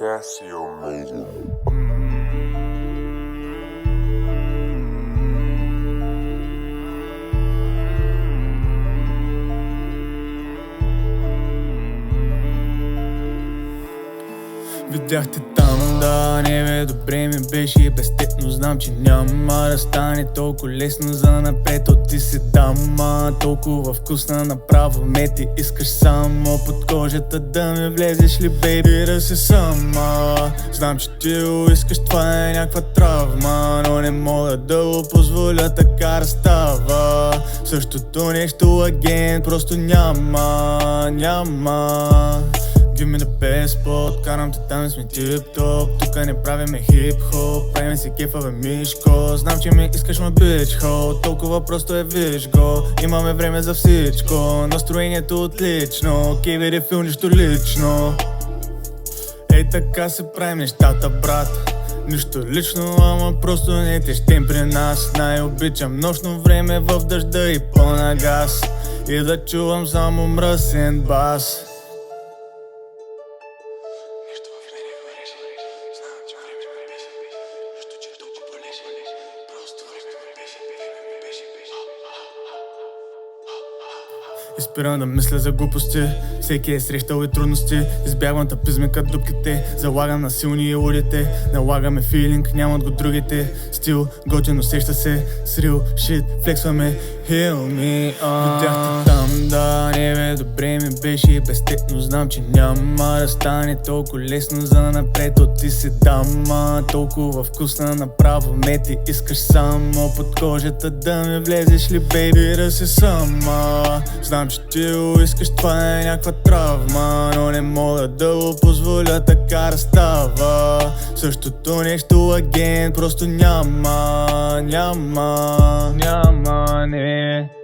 Casio Megan. Видяхте там, да, не бе, добре ми беше и без теб, но знам, че няма да стане толкова лесно за напред. От ти си дама, толкова вкусна, направо ме ти искаш само под кожата да ми влезеш ли, бейби, да си сама. Знам, че ти го искаш, това е някаква травма, но не мога да го позволя така да става. Същото нещо, агент, просто няма. Give me the best spot, карам те там, сме тип-топ. Тука не правиме хип-хоп, правим си кефа, бе, мишко. Знам, че ме искаш, ма бич хо, толкова просто е, виж го. Имаме време за всичко, настроението отлично. Кивери фил, нищо лично. Ей така се правим нещата, брат. Нищо лично, ама просто не те щем при нас. Най-обичам нощно време в дъжда и пълна газ, и да чувам само мръсен бас. Изпирам да мисля за глупости, всеки е срещал и трудности. Избягвам тъпизми като дупките, залагам на силни и лудите. Налагаме филинг, нямат го другите. Стил, готин, усеща се, срил, шит, флексваме, heal me on. Видяхте там, да, не бе, добре ми беше и без теб, но знам, че няма да стане толкова лесно за напред. От ти си дама, толкова вкусна, направо ме ти искаш само под кожата да ми влезеш ли, бейби, да си сама. Знам, че ти го искаш, това е някаква травма, но не мога да го позволя така да става. Същото нещо, агент, просто няма, не.